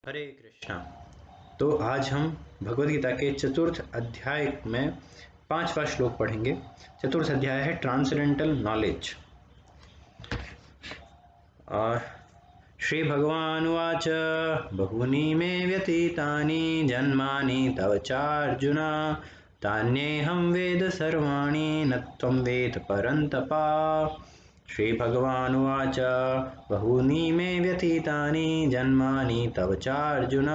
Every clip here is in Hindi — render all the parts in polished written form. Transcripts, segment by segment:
हरे कृष्णा। तो आज हम भगवद गीता के चतुर्थ अध्याय में 5वां श्लोक पढ़ेंगे। चतुर्थ अध्याय है ट्रांसेंडेंटल नॉलेज। श्री भगवानुवाच बहूनि मे व्यतीतानि जन्मानि तव चार्जुन तान्येहं वेद सर्वाणि न त्वं वेद परन्तपा। श्रीभगवानुवाच बहूनि मे व्यतीतानि जन्मानि तव चार्जुन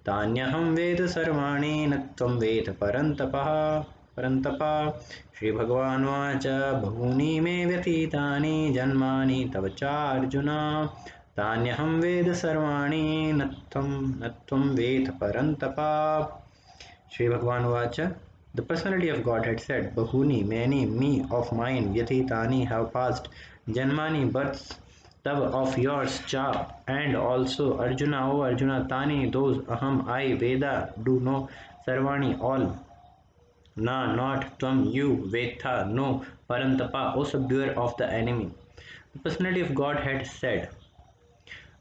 तान्यहं वेद सर्वाणि न त्वं वेद परन्तप। श्रीभगवानुवाच बहूनि मे व्यतीतानि जन्मानि तव चार्जुन तान्यहं वेद सर्वाणि न त्वं वेद परन्तप। श्रीभगवानुवाच The personality of God had said, Bahuni, many, me, of mine, Vyatitani, have passed, Janmani, births, Tab, of yours, Cha, and also Arjuna, O Arjuna, Tani, those, Aham, I, Veda, do know, Sarvani, all, Na, not, Tvam, you, Vetha, no, Parantapa, O subduer of the enemy. The personality of God had said,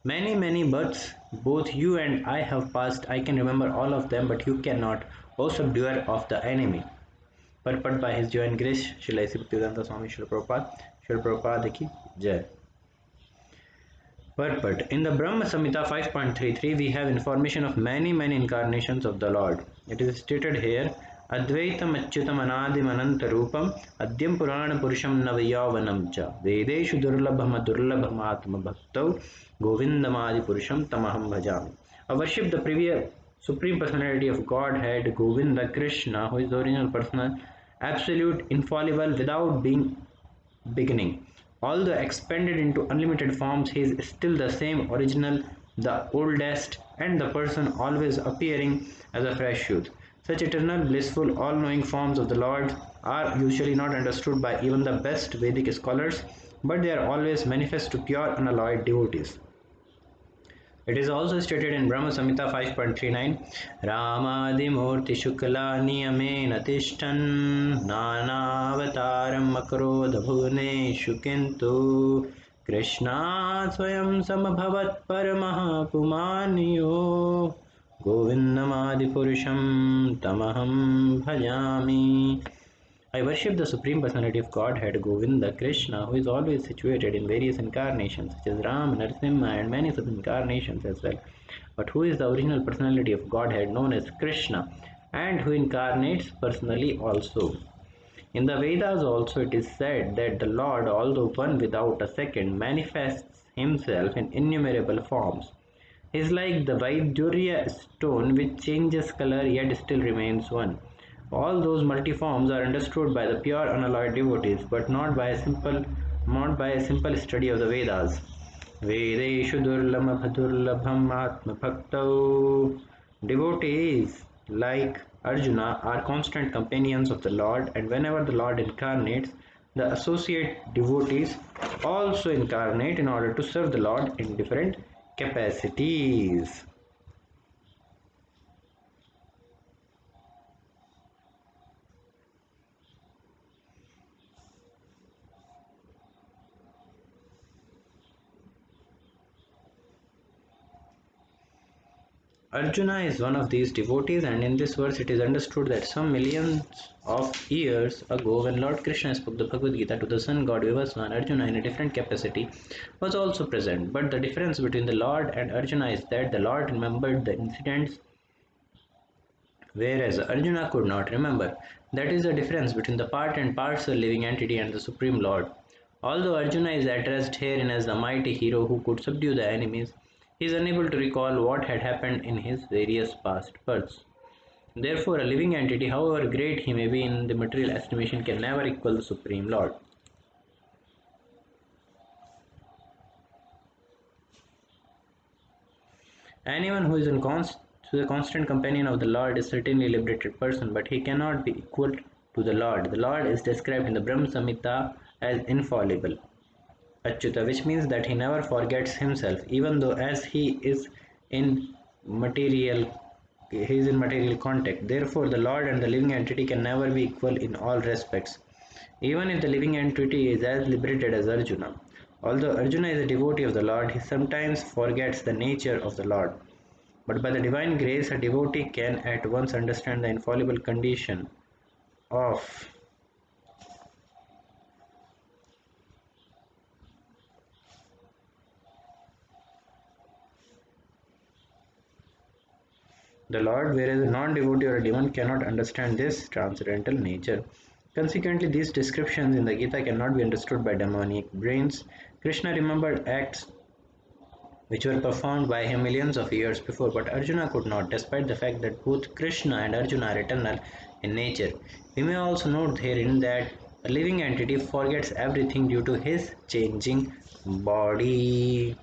Many, many births, both you and I have passed. I can remember all of them, but you cannot, O subduer of the enemy. Purport by His Divine Grace, Srila A.C. Bhaktivedanta Swami Srila Prabhupada ki Jai. Purport. In the Brahma Samhita 5.33, we have information of many incarnations of the Lord. It is stated here, Advaitam Achyutam Anadim Ananta Rupam Adyam Purana Purusham Navayavanam Cha Vedeshu Durlabham Durlabham Atma Bhaktau Govindamadi Purusham Tamaham Bhajami. I worship the previous Supreme Personality of Godhead, Govinda Krishna, who is the original personal, absolute, infallible, without being beginning. Although expanded into unlimited forms, he is still the same original, the oldest, and the person always appearing as a fresh youth. Such eternal, blissful, all-knowing forms of the Lord are usually not understood by even the best Vedic scholars, but they are always manifest to pure, unalloyed devotees. It is also stated in Brahma Samhita 5.39, Ramadimurti Shukla Niyamena Tishtan Nanavataram Makarodha Bhuvaneshu Kintu Krishna Swayam Samabhavat Paramaha Pumanyo Govindamadi Purusham Tamaham Bhajami. I worship the Supreme Personality of Godhead, Govinda, Krishna, who is always situated in various incarnations, such as Ram, Narasimha, and many such incarnations as well, but who is the original personality of Godhead, known as Krishna, and who incarnates personally also. In the Vedas also it is said that the Lord, although one without a second, manifests himself in innumerable forms. He is like the Vaidurya stone which changes color yet still remains one. All those multiforms are understood by the pure unalloyed devotees, but not by a simple study of the Vedas. Vedeshu durlabham atma bhaktau. Devotees like Arjuna are constant companions of the Lord, and whenever the Lord incarnates, the associate devotees also incarnate in order to serve the Lord in different capacities. Arjuna is one of these devotees, and in this verse it is understood that some millions of years ago, when Lord Krishna spoke the Bhagavad Gita to the sun god Vivaswan, Arjuna in a different capacity was also present. But the difference between the Lord and Arjuna is that the Lord remembered the incidents, whereas Arjuna could not remember. That is the difference between the part and parcel living entity and the Supreme Lord. Although Arjuna is addressed herein as the mighty hero who could subdue the enemies, he is unable to recall what had happened in his various past births. Therefore, a living entity, however great he may be in the material estimation, can never equal the Supreme Lord. Anyone who is a constant companion of the Lord is certainly a liberated person, but he cannot be equal to the Lord. The Lord is described in the Brahma Samhita as infallible, Achyuta, which means that he never forgets himself, even though as he is in material contact. Therefore, the Lord and the living entity can never be equal in all respects, even if the living entity is as liberated as Arjuna. Although Arjuna is a devotee of the Lord, he sometimes forgets the nature of the Lord. But by the divine grace, a devotee can at once understand the infallible condition of the Lord, whereas a non-devotee or a demon cannot understand this transcendental nature. Consequently, these descriptions in the Gita cannot be understood by demonic brains. Krishna remembered acts which were performed by him millions of years before, but Arjuna could not, despite the fact that both Krishna and Arjuna are eternal in nature. We may also note herein that a living entity forgets everything due to his changing body.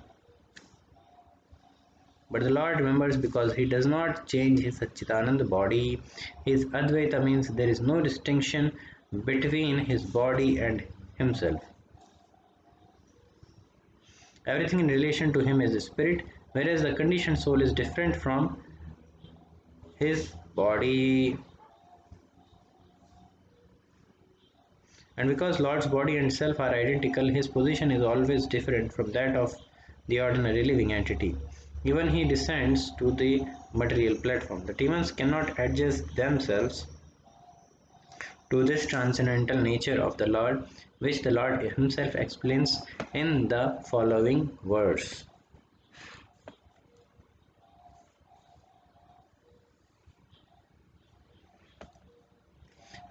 But the Lord remembers because he does not change his Satchitananda body. His Advaita means there is no distinction between his body and himself. Everything in relation to him is a spirit, whereas the conditioned soul is different from his body. And because Lord's body and self are identical, his position is always different from that of the ordinary living entity. Even he descends to the material platform. The demons cannot adjust themselves to this transcendental nature of the Lord, which the Lord himself explains in the following verse.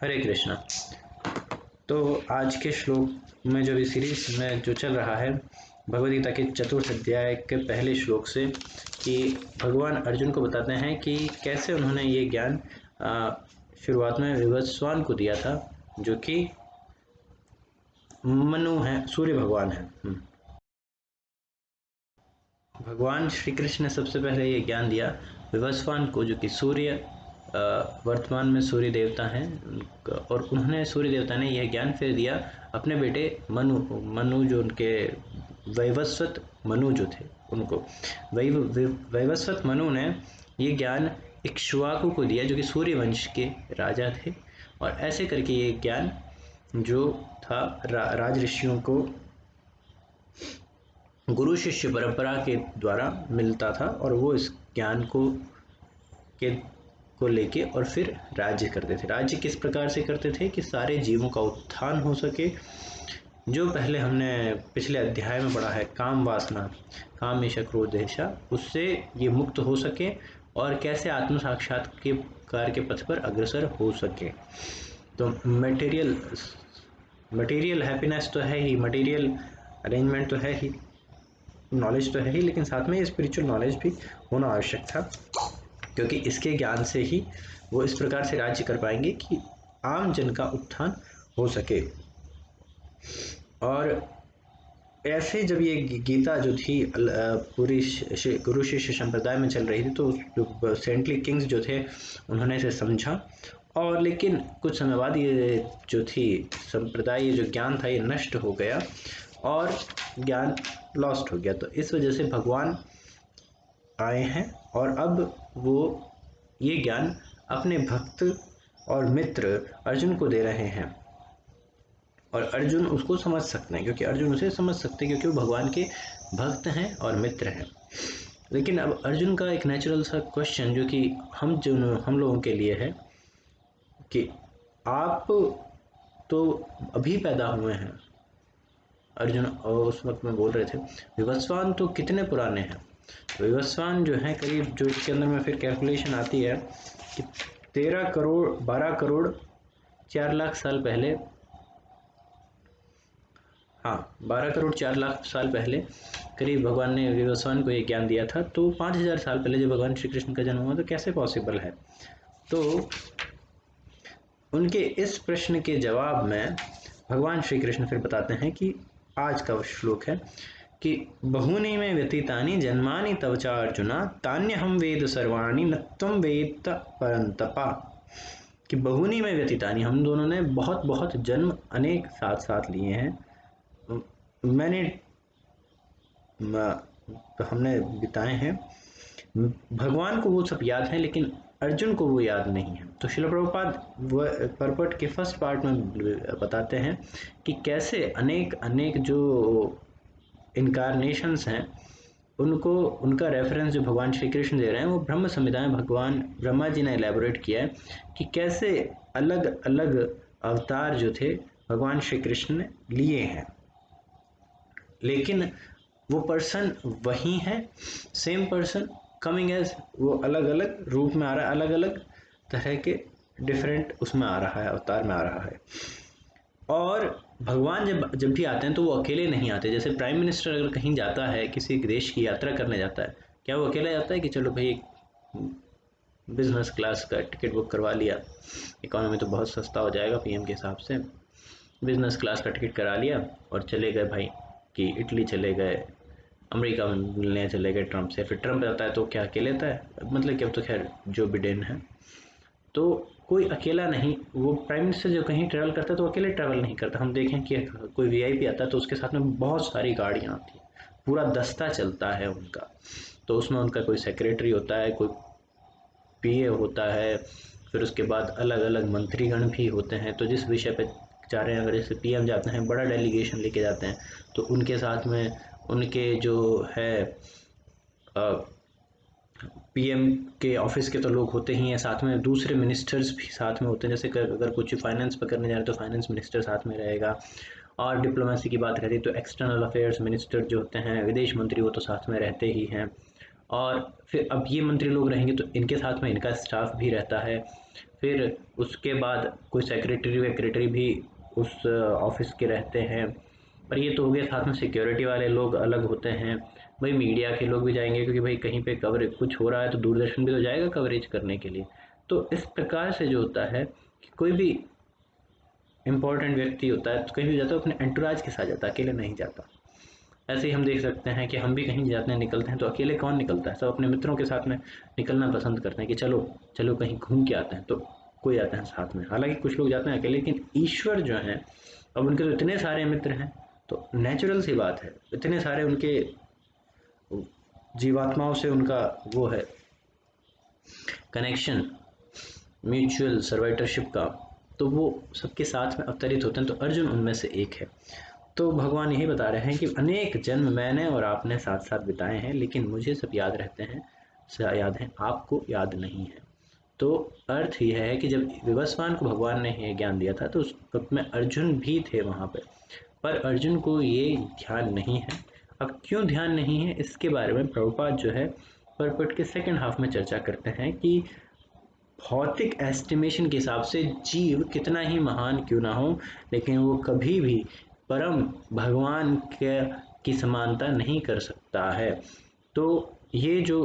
हरे कृष्णा। तो आज के श्लोक में जो भी सीरीज में जो चल रहा है भगवद गीता के चतुर्थ अध्याय के पहले श्लोक से, कि भगवान अर्जुन को बताते हैं कि कैसे उन्होंने ये ज्ञान शुरुआत में विवस्वान को दिया था, जो कि मनु है, सूर्य भगवान है। भगवान श्री कृष्ण ने सबसे पहले ये ज्ञान दिया विवस्वान को, जो कि सूर्य वर्तमान में सूर्य देवता हैं, और उन्होंने सूर्य देवता ने यह ज्ञान फिर दिया अपने बेटे मनु जो उनके वैवस्वत मनु जो थे उनको। वैवस्वत मनु ने ये ज्ञान इक्ष्वाकु को दिया, जो कि सूर्य वंश के राजा थे, और ऐसे करके ये ज्ञान जो था राज ऋषियों को गुरु शिष्य परंपरा के द्वारा मिलता था, और वो इस ज्ञान को लेके और फिर राज्य करते थे। राज्य किस प्रकार से करते थे कि सारे जीवों का उत्थान हो सके, जो पहले हमने पिछले अध्याय में पढ़ा है, काम वासना, काम ईशा क्रोधेशा, उससे ये मुक्त हो सके और कैसे आत्म साक्षात्कार के पथ पर अग्रसर हो सके। तो मटेरियल हैप्पीनेस तो है ही, मटेरियल अरेंजमेंट तो है ही, नॉलेज तो है ही, लेकिन साथ में स्पिरिचुअल नॉलेज भी होना आवश्यक था, क्योंकि इसके ज्ञान से ही वो इस प्रकार से राज्य कर पाएंगे कि आम जन का उत्थान हो सके। और ऐसे जब ये गीता जो थी पूरी गुरु शिष्य संप्रदाय में चल रही थी, तो जो सेंटली किंग्स जो थे उन्होंने इसे समझा, और लेकिन कुछ समय बाद ये जो थी संप्रदाय, ये जो ज्ञान था, ये नष्ट हो गया और ज्ञान लॉस्ट हो गया। तो इस वजह से भगवान आए हैं और अब वो ये ज्ञान अपने भक्त और मित्र अर्जुन को दे रहे हैं, और अर्जुन उसको समझ सकते हैं, क्योंकि अर्जुन उसे समझ सकते हैं, क्योंकि वो भगवान के भक्त हैं और मित्र हैं। लेकिन अब अर्जुन का एक नेचुरल सा क्वेश्चन जो कि हम लोगों के लिए है कि आप तो अभी पैदा हुए हैं। अर्जुन उस वक्त में बोल रहे थे विवस्वान तो कितने पुराने हैं। विवस्वान जो है करीब, जो इसके अंदर में फिर कैलकुलेशन आती है कि 12 करोड़ 4 लाख साल पहले, हाँ 12 करोड़ 4 लाख साल पहले करीब भगवान ने विवस्वान को ये ज्ञान दिया था। तो 5000 साल पहले जब भगवान श्री कृष्ण का जन्म हुआ तो कैसे पॉसिबल है। तो उनके इस प्रश्न के जवाब में भगवान श्री कृष्ण फिर बताते हैं कि आज का श्लोक है कि बहूनि में व्यतीतानि जन्मानि तव च अर्जुना तान्यहं वेद सर्वाणि न त्वं वेत्त परंतपा। कि बहूनि में व्यतीतानि, हम दोनों ने बहुत बहुत जन्म अनेक साथ लिए हैं, हमने बिताए हैं। भगवान को वो सब याद है, लेकिन अर्जुन को वो याद नहीं है। तो श्रील प्रभुपाद परपट के फर्स्ट पार्ट में बताते हैं कि कैसे अनेक जो इनकारनेशंस हैं उनको उनका रेफरेंस जो भगवान श्री कृष्ण दे रहे हैं वो ब्रह्म संहिता में भगवान ब्रह्मा जी ने एलैबोरेट किया है कि कैसे अलग अलग अवतार जो थे भगवान श्री कृष्ण ने लिए हैं, लेकिन वो पर्सन वही है, सेम पर्सन कमिंग एज, वो अलग अलग रूप में आ रहा है, अलग अलग तरह के डिफरेंट उसमें आ रहा है, अवतार में आ रहा है। और भगवान जब जब भी आते हैं तो वो अकेले नहीं आते। जैसे प्राइम मिनिस्टर अगर कहीं जाता है, किसी देश की यात्रा करने जाता है, क्या वो अकेला जाता है कि चलो भाई बिजनेस क्लास का टिकट बुक करवा लिया, इकोनॉमी तो बहुत सस्ता हो जाएगा पीएम के हिसाब से, बिजनेस क्लास का टिकट करा लिया और चले गए भाई कि इटली चले गए, अमेरिका में मिलने चले गए ट्रंप से। फिर ट्रंप आता है तो क्या अकेले आता है? मतलब कि अब तो खैर जो बिडेन है, तो कोई अकेला नहीं। वो प्राइम मिनिस्टर जो कहीं ट्रैवल करता है तो अकेले ट्रैवल नहीं करता। हम देखें कि कोई वीआईपी आता है तो उसके साथ में बहुत सारी गाड़ियाँ आती हैं, पूरा दस्ता चलता है उनका। तो उसमें उनका कोई सेक्रेटरी होता है, कोई पीए होता है, फिर उसके बाद अलग अलग मंत्रीगण भी होते हैं। तो जिस विषय पे जा रहे हैं, अगर जैसे पीएम जाते हैं, बड़ा डेलीगेशन लेके जाते हैं, तो उनके साथ में उनके जो है पीएम के ऑफिस के तो लोग होते ही हैं, साथ में दूसरे मिनिस्टर्स भी साथ में होते हैं। जैसे अगर कुछ फाइनेंस पर करने जा रहे हैं तो फाइनेंस मिनिस्टर साथ में रहेगा। और डिप्लोमेसी की बात रहती है तो एक्सटर्नल अफेयर्स मिनिस्टर जो होते हैं, विदेश मंत्री, वो तो साथ में रहते ही हैं। और फिर अब ये मंत्री लोग रहेंगे तो इनके साथ में इनका स्टाफ भी रहता है। फिर उसके बाद कोई सेक्रेटरी वेक्रेटरी भी उस ऑफिस के रहते हैं। पर ये तो हो गया, साथ में सिक्योरिटी वाले लोग अलग होते हैं। भाई मीडिया के लोग भी जाएंगे, क्योंकि भाई कहीं पे कवरेज कुछ हो रहा है तो दूरदर्शन भी तो जाएगा कवरेज करने के लिए। तो इस प्रकार से जो होता है कि कोई भी इम्पोर्टेंट व्यक्ति होता है तो कहीं भी जाता है अपने एंटोराज के साथ जाता है, अकेले नहीं जाता। ऐसे ही हम देख सकते हैं कि हम भी कहीं जाते हैं, निकलते हैं तो अकेले कौन निकलता है? सब अपने मित्रों के साथ में निकलना पसंद करते हैं कि चलो चलो कहीं घूम के आते हैं, तो कोई आता है साथ में। हालांकि कुछ लोग जाते हैं अकेले, लेकिन ईश्वर जो हैं, अब उनके तो इतने सारे मित्र हैं, तो नेचुरल सी बात है, इतने सारे उनके जीवात्माओं से उनका वो है कनेक्शन, म्यूचुअल सर्वाइटरशिप का, तो वो सबके साथ में अवतरित होते हैं। तो अर्जुन उनमें से एक है। तो भगवान यही बता रहे हैं कि अनेक जन्म मैंने और आपने साथ साथ बिताए हैं, लेकिन मुझे सब याद रहते हैं, याद हैं, आपको याद नहीं है। तो अर्थ यह है कि जब विवस्वान को भगवान ने ये ज्ञान दिया था तो उस वक्त में अर्जुन भी थे वहाँ पर अर्जुन को ये ध्यान नहीं है। अब क्यों ध्यान नहीं है, इसके बारे में प्रभुपाद जो है परपट के सेकंड हाफ में चर्चा करते हैं कि भौतिक एस्टिमेशन के हिसाब से जीव कितना ही महान क्यों ना हो, लेकिन वो कभी भी परम भगवान के की समानता नहीं कर सकता है। तो ये जो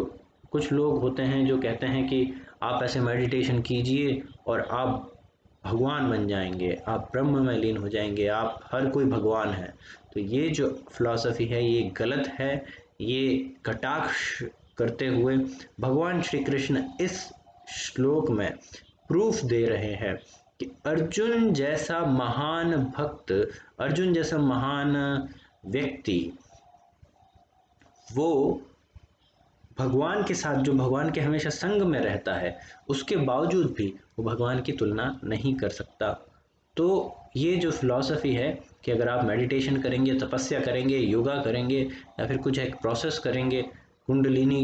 कुछ लोग होते हैं जो कहते हैं कि आप ऐसे मेडिटेशन कीजिए और आप भगवान बन जाएंगे, आप ब्रह्म में लीन हो जाएंगे, आप हर कोई भगवान है, तो ये जो फिलॉसफी है ये गलत है। ये कटाक्ष करते हुए भगवान श्री कृष्ण इस श्लोक में प्रूफ दे रहे हैं कि अर्जुन जैसा महान भक्त, अर्जुन जैसा महान व्यक्ति, वो भगवान के साथ, जो भगवान के हमेशा संग में रहता है, उसके बावजूद भी वो भगवान की तुलना नहीं कर सकता। तो ये जो फिलॉसफी है कि अगर आप मेडिटेशन करेंगे, तपस्या करेंगे, योगा करेंगे, या फिर कुछ एक प्रोसेस करेंगे, कुंडलिनी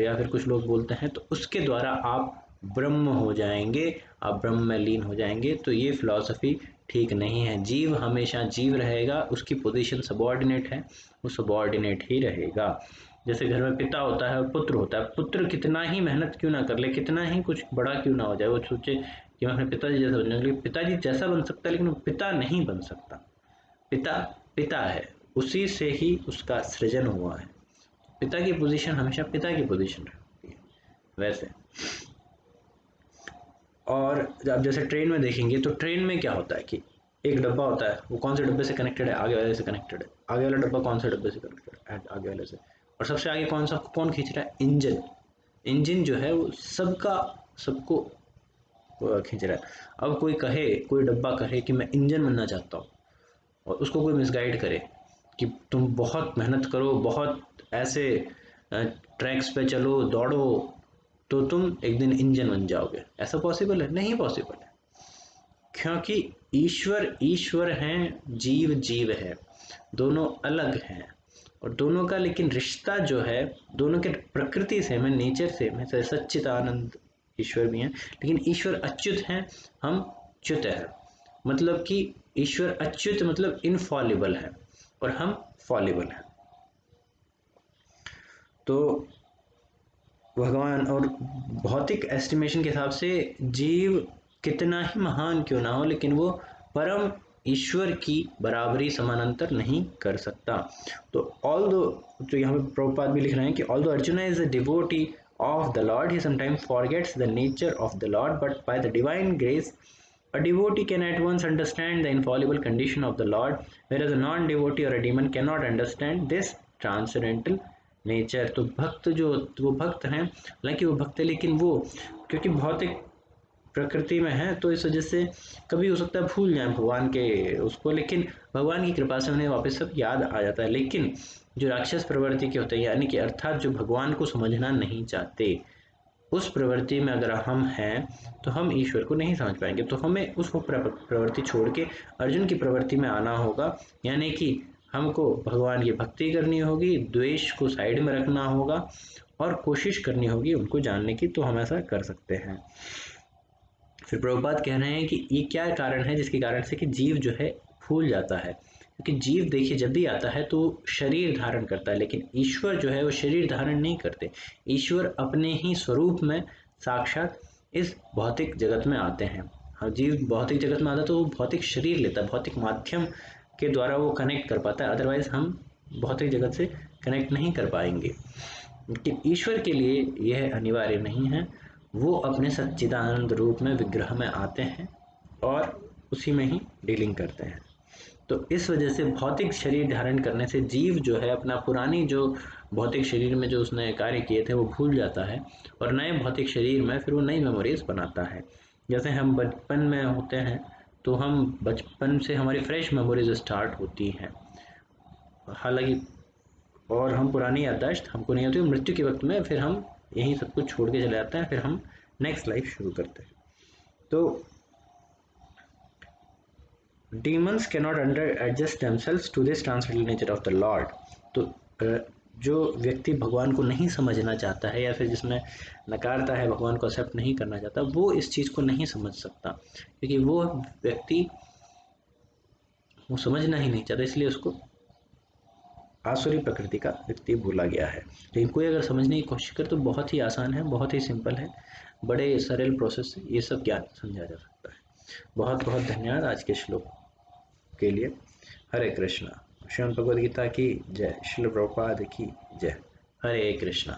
या फिर कुछ लोग बोलते हैं, तो उसके द्वारा आप ब्रह्म हो जाएंगे, आप ब्रह्म में लीन हो जाएंगे, तो ये फिलॉसफी ठीक नहीं है। जीव हमेशा जीव रहेगा, उसकी पोजीशन सबॉर्डिनेट है, वो सबॉर्डिनेट ही रहेगा। जैसे घर में पिता होता है और पुत्र होता है, पुत्र कितना ही मेहनत क्यों ना कर ले, कितना ही कुछ बड़ा क्यों ना हो जाए, वो सोचे कि मैं अपने पिताजी जैसा बनने के लिए, पिताजी जैसा बन सकता है लेकिन वो पिता नहीं बन सकता। पिता पिता है, उसी से ही उसका सृजन हुआ है। पिता की पोजीशन हमेशा पिता की पोजीशन रहती है वैसे। और आप जैसे ट्रेन में देखेंगे तो ट्रेन में क्या होता है कि एक डब्बा होता है, वो कौन से डब्बे से कनेक्टेड है, आगे वाले से कनेक्टेड है। आगे वाला डब्बा कौन से डब्बे से कनेक्टेड है, आगे वाले से। और सबसे आगे कौन सा, कौन खींच रहा है, इंजन। इंजन जो है वो सबका सबको खींच रहा है। अब कोई कहे, कोई डब्बा कहे कि मैं इंजन बनना चाहता हूँ, और उसको कोई मिसगाइड करे कि तुम बहुत मेहनत करो, बहुत ऐसे ट्रैक्स पे चलो, दौड़ो, तो तुम एक दिन इंजन बन जाओगे। ऐसा पॉसिबल है? नहीं पॉसिबल है, क्योंकि ईश्वर ईश्वर हैं, जीव जीव है, दोनों अलग हैं। और दोनों का लेकिन रिश्ता जो है, दोनों के प्रकृति से, मैं नेचर से, मैं सच्चिदानंद ईश्वर भी हैं, लेकिन ईश्वर अच्युत हैं, हम च्युत है। मतलब कि ईश्वर अच्युत मतलब इनफॉलिबल है और हम फॉलिबल हैं। तो भगवान और भौतिक एस्टिमेशन के हिसाब से जीव कितना ही महान क्यों ना हो, लेकिन वो परम ईश्वर की बराबरी समानांतर नहीं कर सकता। तो ऑल दो, तो यहाँ पे प्रभुपाद भी लिख रहे हैं कि ऑल दो arjuna is a devotee of the Lord, he sometimes forgets the nature of the Lord, but by the divine grace, a devotee can at once understand the infallible condition of the Lord, whereas a non-devotee or a demon cannot understand this transcendental nature। तो भक्त जो, वो भक्त हैं, हालांकि वो भक्त है, लेकिन वो क्योंकि भौतिक प्रकृति में है तो इस वजह से कभी हो सकता है भूल जाए भगवान के उसको, लेकिन भगवान की कृपा से उन्हें वापस सब याद आ जाता है। लेकिन जो राक्षस प्रवृत्ति के होते हैं, यानी कि अर्थात जो भगवान को समझना नहीं चाहते, उस प्रवृत्ति में अगर हम हैं तो हम ईश्वर को नहीं समझ पाएंगे। तो हमें उस प्रवृत्ति छोड़ के अर्जुन की प्रवृत्ति में आना होगा, यानी कि हमको भगवान की भक्ति करनी होगी, द्वेष को साइड में रखना होगा और कोशिश करनी होगी उनको जानने की। तो हम ऐसा कर सकते हैं। फिर प्रभुपाद कह रहे हैं कि ये क्या कारण है जिसके कारण से कि जीव जो है भूल जाता है, क्योंकि जीव देखिए जब भी आता है तो शरीर धारण करता है, लेकिन ईश्वर जो है वो शरीर धारण नहीं करते। ईश्वर अपने ही स्वरूप में साक्षात इस भौतिक जगत में आते हैं। हाँ, जीव भौतिक जगत में आता है तो वो भौतिक शरीर लेता है, भौतिक माध्यम के द्वारा वो कनेक्ट कर पाता है, अदरवाइज हम भौतिक जगत से कनेक्ट नहीं कर पाएंगे। लेकिन ईश्वर के लिए यह अनिवार्य नहीं है, वो अपने सच्चिदानंद रूप में विग्रह में आते हैं और उसी में ही डीलिंग करते हैं। तो इस वजह से भौतिक शरीर धारण करने से जीव जो है अपना पुरानी जो भौतिक शरीर में जो उसने कार्य किए थे वो भूल जाता है, और नए भौतिक शरीर में फिर वो नई मेमोरीज बनाता है। जैसे हम बचपन में होते हैं तो हम बचपन से हमारी फ्रेश मेमोरीज स्टार्ट होती हैं, हालांकि और हम पुरानी याददाश्त हमको नहीं होती, मृत्यु के वक्त में फिर हम यही सब कुछ छोड़ के चले जाते हैं, फिर हम नेक्स्ट लाइफ शुरू करते हैं। तो demons cannot under adjust themselves to this transcendental nature of the Lord। तो जो व्यक्ति भगवान को नहीं समझना चाहता है या फिर जिसमें नकारता है, भगवान को एक्सेप्ट नहीं करना चाहता, वो इस चीज़ को नहीं समझ सकता, क्योंकि वो व्यक्ति वो समझना ही नहीं चाहता, इसलिए उसको आसुरी प्रकृति का व्यक्ति बोला गया है। लेकिन कोई अगर समझने की कोशिश करे तो बहुत ही आसान है, बहुत ही सिंपल है, बड़े सरल प्रोसेस से ये सब ज्ञान समझा जा सकता है। बहुत बहुत धन्यवाद आज के श्लोक के लिए। हरे कृष्णा। श्रीमद् भगवद गीता की जय। श्रील प्रभुपाद की जय। हरे कृष्णा।